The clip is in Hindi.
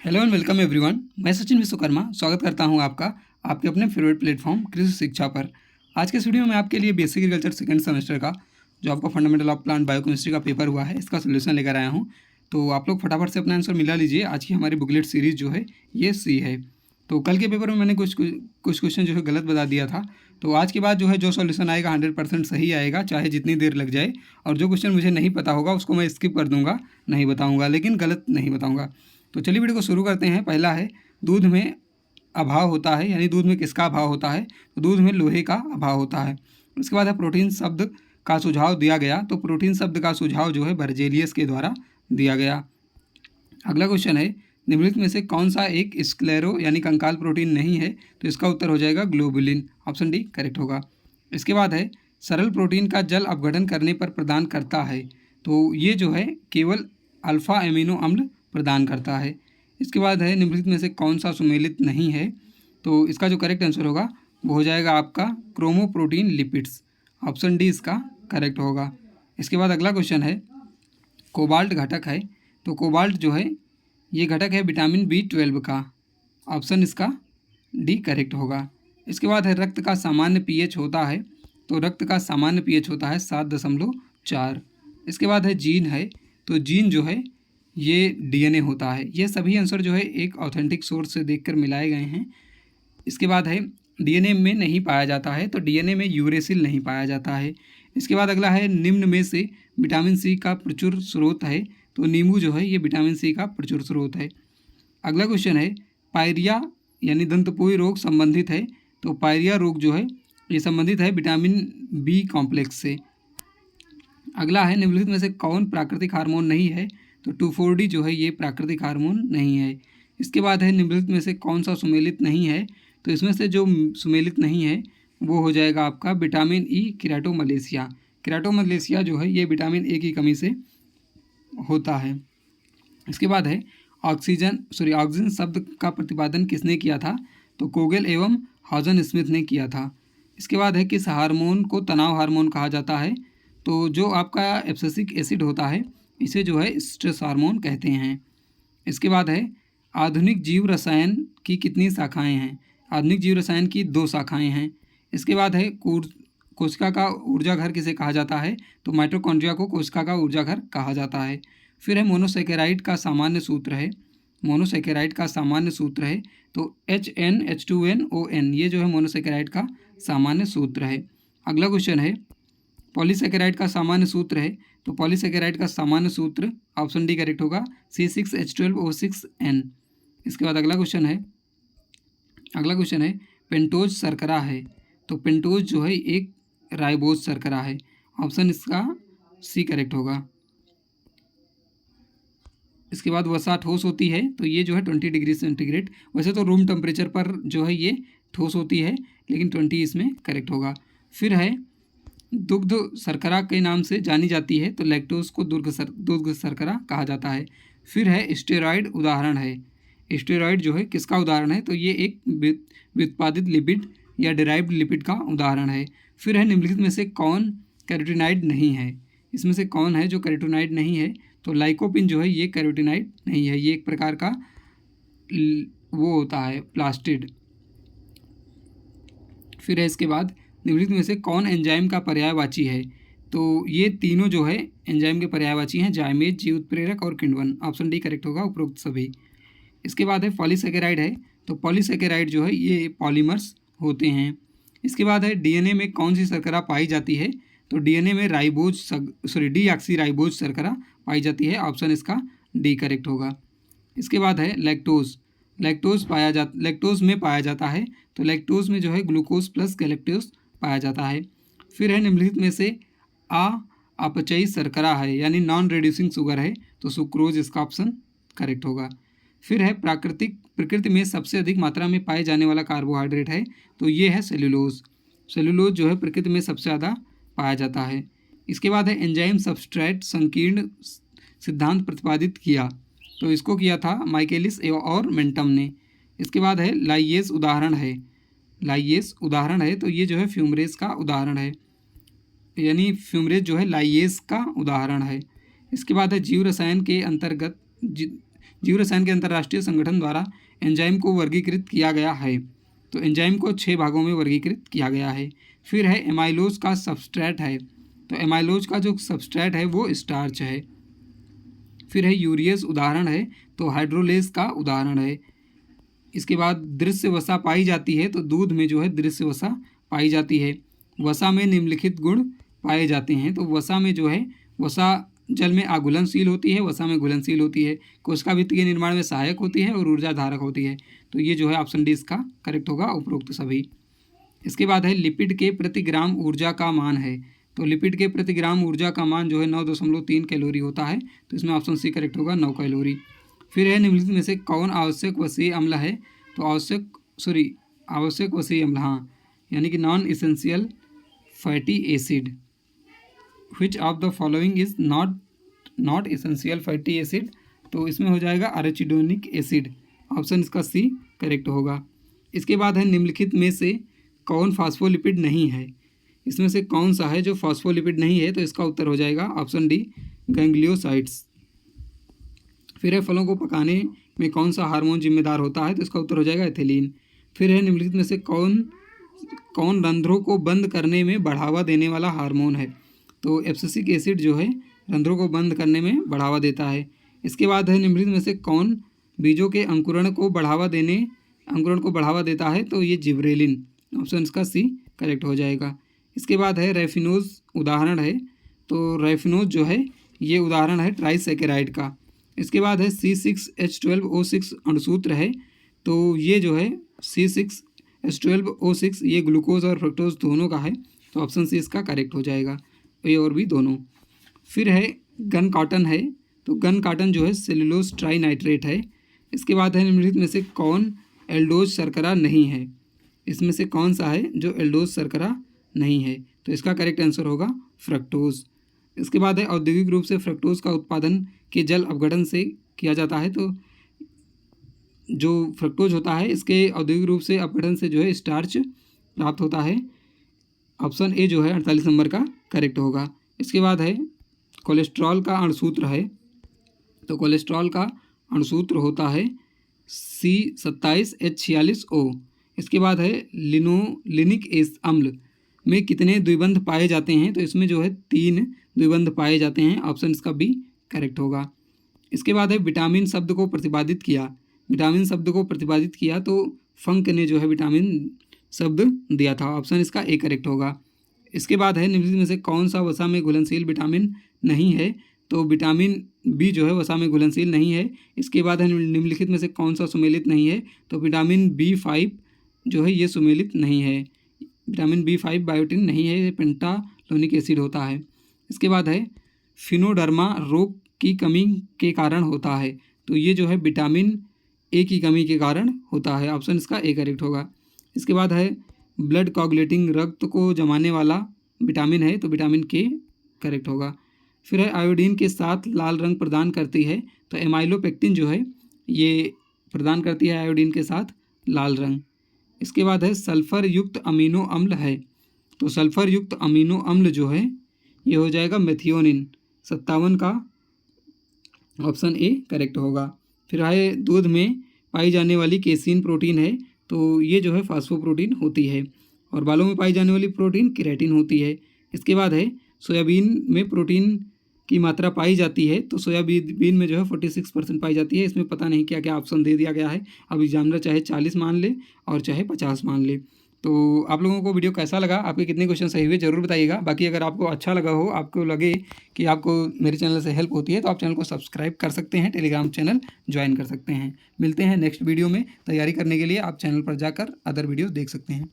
Hello and welcome everyone. मैं सचिन विश्वकर्मा स्वागत करता हूं आपका आपके अपने फेवरेट प्लेटफॉर्म कृषि शिक्षा पर। आज के वीडियो में आपके लिए बेसिक एग्रीकल्चर सेकंड सेमेस्टर का जो आपका फंडामेंटल ऑफ प्लांट बायोकेमिस्ट्री का पेपर हुआ है, इसका सोल्यूशन लेकर आया हूं। तो आप लोग फटाफट से अपना आंसर मिला लीजिए। आज की हमारी बुकलेट सीरीज़ जो है ये सी है। तो कल के पेपर में मैंने कुछ क्वेश्चन जो है गलत बता दिया था। तो आज के बाद जो है जो सोल्यूशन आएगा 100% सही आएगा, चाहे जितनी देर लग जाए। और जो क्वेश्चन मुझे नहीं पता होगा उसको मैं स्किप कर दूंगा, नहीं बताऊँगा, लेकिन गलत नहीं बताऊँगा। तो चलिए वीडियो को शुरू करते हैं। पहला है, दूध में अभाव होता है, यानी दूध में किसका अभाव होता है? तो दूध में लोहे का अभाव होता है। उसके बाद है प्रोटीन शब्द का सुझाव दिया गया। तो प्रोटीन शब्द का सुझाव जो है बर्जेलियस के द्वारा दिया गया। अगला क्वेश्चन है, निम्नलिखित में से कौन सा एक स्क्लेरो यानी कंकाल प्रोटीन नहीं है? तो इसका उत्तर हो जाएगा ग्लोबुलिन, ऑप्शन डी करेक्ट होगा। इसके बाद है, सरल प्रोटीन का जल अपघटन करने पर प्रदान करता है। तो ये जो है केवल अल्फा एमिनो अम्ल प्रदान करता है। इसके बाद है, निम्नलिखित में से कौन सा सुमेलित नहीं है? तो इसका जो करेक्ट आंसर होगा वो हो जाएगा आपका क्रोमोप्रोटीन लिपिड्स, ऑप्शन डी इसका करेक्ट होगा। इसके बाद अगला क्वेश्चन है, कोबाल्ट घटक है। तो कोबाल्ट जो है ये घटक है विटामिन B12 का, ऑप्शन इसका डी करेक्ट होगा। इसके बाद है, रक्त का सामान्य पीएच होता है। तो रक्त का सामान्य पीएच होता है 7.4। इसके बाद है, जीन है। तो जीन जो है ये डीएनए होता है। ये सभी आंसर जो है एक ऑथेंटिक सोर्स से देखकर मिलाए गए हैं। इसके बाद है, डीएनए में नहीं पाया जाता है। तो डीएनए में यूरेसिल नहीं पाया जाता है। इसके बाद अगला है, निम्न में से विटामिन सी का प्रचुर स्रोत है। तो नींबू जो है ये विटामिन सी का प्रचुर स्रोत है। अगला क्वेश्चन है, पायरिया यानी दंतपोई रोग संबंधित है। तो पायरिया रोग जो है ये संबंधित है विटामिन बी कॉम्प्लेक्स से। अगला है, निम्नलिखित में से कौन प्राकृतिक हार्मोन नहीं है? तो 2,4-D जो है ये प्राकृतिक हार्मोन नहीं है। इसके बाद है, निम्नलिखित में से कौन सा सुमेलित नहीं है? तो इसमें से जो सुमेलित नहीं है वो हो जाएगा आपका विटामिन ई केराटोमलेशिया। केराटोमलेशिया जो है ये विटामिन ए की कमी से होता है। इसके बाद है, ऑक्सीजन शब्द का प्रतिपादन किसने किया था? तो कोगेल एवं हॉजन स्मिथ ने किया था। इसके बाद है, किस हार्मोन को तनाव हार्मोन कहा जाता है? तो जो आपका एब्सिसिक एसिड होता है इसे जो है स्ट्रेस हार्मोन कहते हैं। इसके बाद है, आधुनिक जीव रसायन की कितनी शाखाएं हैं? आधुनिक जीव रसायन की 2 शाखाएं हैं। इसके बाद है, कोशिका का ऊर्जा घर किसे कहा जाता है? तो माइटोकॉन्ड्रिया को कोशिका का ऊर्जा घर कहा जाता है। फिर है, मोनोसेकेराइड का सामान्य सूत्र है। मोनोसेकेराइड का सामान्य सूत्र है तो HNH2NON, ये जो है मोनोसेकेराइड का सामान्य सूत्र है। अगला क्वेश्चन है, पॉलीसेकेराइड का सामान्य सूत्र है। तो पॉलीसेकेराइड का सामान्य सूत्र ऑप्शन डी करेक्ट होगा, C6H12O6N। इसके बाद अगला क्वेश्चन है, पेंटोज शर्करा है। तो पेंटोज जो है एक राइबोज शर्करा है, ऑप्शन इसका सी करेक्ट होगा। इसके बाद वसा ठोस होती है। तो ये जो है 20 डिग्री सेंटीग्रेड, वैसे तो रूम टेम्परेचर पर जो है ये ठोस होती है, लेकिन 20 इसमें करेक्ट होगा। फिर है, दुग्ध शर्करा के नाम से जानी जाती है। तो लैक्टोज को दुग्ध शर्करा कहा जाता है। फिर है, स्टेरॉयड उदाहरण है। स्टेरॉयड जो है किसका उदाहरण है? तो ये एक व्युत्पादित लिपिड या डिराइव्ड लिपिड का उदाहरण है। फिर है, निम्नलिखित में से कौन कैरोटीनाइड नहीं है? इसमें से कौन है जो कैरोटीनाइड नहीं है? तो लाइकोपिन जो है ये कैरोटीनाइड नहीं है, ये एक प्रकार का वो होता है प्लास्टिड। फिर है, इसके बाद निम्नलिखित में से कौन एंजाइम का पर्यायवाची है? तो ये तीनों जो है एंजाइम के पर्यायवाची हैं, जाइमेज, जीव उत्प्रेरक और किण्वन, ऑप्शन डी करेक्ट होगा उपरोक्त सभी। इसके बाद है, पॉलीसेकेराइड है। तो पॉलीसेकेराइड जो है ये पॉलीमर्स होते हैं। इसके बाद है, डीएनए में कौन सी शर्करा पाई जाती है? तो डीएनए में डीऑक्सी राइबोज शर्करा पाई जाती है, ऑप्शन इसका डी करेक्ट होगा। इसके बाद है, लैक्टोज में पाया जाता है। तो लैक्टोज में जो है ग्लूकोज प्लस गैलेक्टोज पाया जाता है। फिर है, निम्नलिखित में से अपचयी शर्करा है यानी नॉन रिड्यूसिंग शुगर है। तो सुक्रोज इसका ऑप्शन करेक्ट होगा। फिर है, प्रकृति में सबसे अधिक मात्रा में पाए जाने वाला कार्बोहाइड्रेट है। तो ये है सेल्यूलोज। सेल्यूलोज जो है प्रकृति में सबसे ज़्यादा पाया जाता है। इसके बाद है, एंजाइम सबस्ट्रेट संकीर्ण सिद्धांत प्रतिपादित किया। तो इसको किया था माइकेलिस और मेंटम ने। इसके बाद है, लाइएज उदाहरण है। तो ये जो है फ्यूमरेज का उदाहरण है, यानी फ्यूमरेज जो है लाइएज का उदाहरण है। इसके बाद है, जीव रसायन के अंतर्गत जीव रसायन के अंतर्राष्ट्रीय संगठन द्वारा एंजाइम को वर्गीकृत किया गया है। तो एंजाइम को 6 भागों में वर्गीकृत किया गया है। फिर है एमाइलोज का सबस्ट्रेट है। तो एमाइलोज का जो सबस्ट्रेट है वो स्टार्च है। फिर है यूरियस उदाहरण है, तो हाइड्रोलेज का उदाहरण है। इसके बाद दृश्य वसा पाई जाती है, तो दूध में जो है दृश्य वसा पाई जाती है। वसा में निम्नलिखित गुण पाए जाते हैं। तो वसा में जो है वसा जल में आघुलनशील होती है, वसा में घुलनशील होती है, कोशिका भित्ति के निर्माण में सहायक होती है और ऊर्जा धारक होती है। तो ये जो है ऑप्शन डी इसका करेक्ट होगा, उपरोक्त सभी। इसके बाद है लिपिड के प्रति ग्राम ऊर्जा का मान है। तो लिपिड के प्रति ग्राम ऊर्जा का मान जो है 9.3 कैलोरी होता है। तो इसमें ऑप्शन सी करेक्ट होगा, 9 कैलोरी। फिर है निम्नलिखित में से कौन आवश्यक वसीय अम्ल है। तो आवश्यक वसीय अम्ल, हाँ, यानी कि non essential fatty acid. Which of the following is not essential fatty acid. तो इसमें हो जाएगा अरेचिडोनिक एसिड, ऑप्शन इसका सी करेक्ट होगा। इसके बाद है निम्नलिखित में से कौन फास्फोलिपिड नहीं है। इसमें से कौन सा है जो फास्फोलिपिड नहीं है। तो इसका उत्तर हो जाएगा ऑप्शन डी, गैंग्लियोसाइड्स। फिर है फलों को पकाने में कौन सा हार्मोन जिम्मेदार होता है। तो इसका उत्तर हो जाएगा एथिलीन। फिर है निम्नलिखित में से कौन रंध्रों को बंद करने में बढ़ावा देने वाला हार्मोन है। तो एब्सिसिक एसिड जो है रंध्रों को बंद करने में बढ़ावा देता है। इसके बाद है निम्नलिखित में से कौन बीजों के अंकुरण को बढ़ावा देता है। तो ये जिब्रेलिन, ऑप्शन इसका सी करेक्ट हो जाएगा। इसके बाद है रेफिनोज उदाहरण है। तो रेफिनोज जो है ये उदाहरण है ट्राइसैकेराइड का। इसके बाद है C6H12O6 अणुसूत्र है। तो ये जो है C6H12O6 ये ग्लूकोज और फ्रक्टोज दोनों का है। तो ऑप्शन सी इसका करेक्ट हो जाएगा, ए और बी दोनों। फिर है गन कॉटन है। तो गन कॉटन जो है सेलुलोज ट्राइनाइट्रेट है। इसके बाद है निम्नलिखित में से कौन एल्डोज शर्करा नहीं है। इसमें से कौन सा है जो एल्डोज शर्करा नहीं है। तो इसका करेक्ट आंसर होगा फ्रक्टोज। इसके बाद है औद्योगिक रूप से फ्रक्टोज का उत्पादन के जल अपघटन से किया जाता है। तो जो फ्रक्टोज होता है इसके औद्योगिक रूप से अपघटन से जो है स्टार्च प्राप्त होता है। ऑप्शन ए जो है 48 नंबर का करेक्ट होगा। इसके बाद है कोलेस्ट्रॉल का अणुसूत्र है। तो कोलेस्ट्रॉल का अणुसूत्र होता है C27H46O। इसके बाद है लिनोलिनिक अम्ल में कितने द्विबंध पाए जाते हैं। तो इसमें जो है 3 द्विबंध पाए जाते हैं, ऑप्शन इसका बी करेक्ट होगा। इसके बाद है विटामिन शब्द को प्रतिपादित किया। तो फंक ने जो है विटामिन शब्द दिया था, ऑप्शन इसका ए करेक्ट होगा। इसके बाद है निम्नलिखित में से कौन सा वसा में घुलनशील विटामिन नहीं है। तो विटामिन बी जो है वसा में घुलनशील नहीं है। इसके बाद है निम्नलिखित में से कौन सा सुमेलित नहीं है। तो विटामिन B5 जो है ये सुमेलित नहीं है। विटामिन B5 बायोटिन नहीं है, ये पेंटालोनिक एसिड होता है। इसके बाद है फिनोडर्मा रोग की कमी के कारण होता है। तो ये जो है विटामिन ए की कमी के कारण होता है, ऑप्शन इसका ए करेक्ट होगा। इसके बाद है ब्लड कोगुलेटिंग, रक्त को जमाने वाला विटामिन है। तो विटामिन के करेक्ट होगा। फिर है आयोडीन के साथ लाल रंग प्रदान करती है। तो एमाइलोपेक्टिन जो है ये प्रदान करती है आयोडीन के साथ लाल रंग। इसके बाद है सल्फर युक्त अमीनो अम्ल है। तो सल्फर युक्त अमीनो अम्ल जो है ये हो जाएगा मेथियोनिन, 57 का ऑप्शन ए करेक्ट होगा। फिर है दूध में पाई जाने वाली केसीन प्रोटीन है। तो ये जो है फास्फोप्रोटीन होती है। और बालों में पाई जाने वाली प्रोटीन केराटिन होती है। इसके बाद है सोयाबीन में प्रोटीन की मात्रा पाई जाती है। तो सोयाबीन में जो है 46% पाई जाती है। इसमें पता नहीं क्या क्या ऑप्शन दे दिया गया है। अब एग्जामिनर चाहे 40 मान ले और चाहे 50 मान ले। तो आप लोगों को वीडियो कैसा लगा, आपके कितने क्वेश्चन सही हुए ज़रूर बताइएगा। बाकी अगर आपको अच्छा लगा हो, आपको लगे कि आपको मेरे चैनल से हेल्प होती है, तो आप चैनल को सब्सक्राइब कर सकते हैं, टेलीग्राम चैनल ज्वाइन कर सकते हैं। मिलते हैं नेक्स्ट वीडियो में। तैयारी करने के लिए आप चैनल पर जाकर अदर वीडियो देख सकते हैं।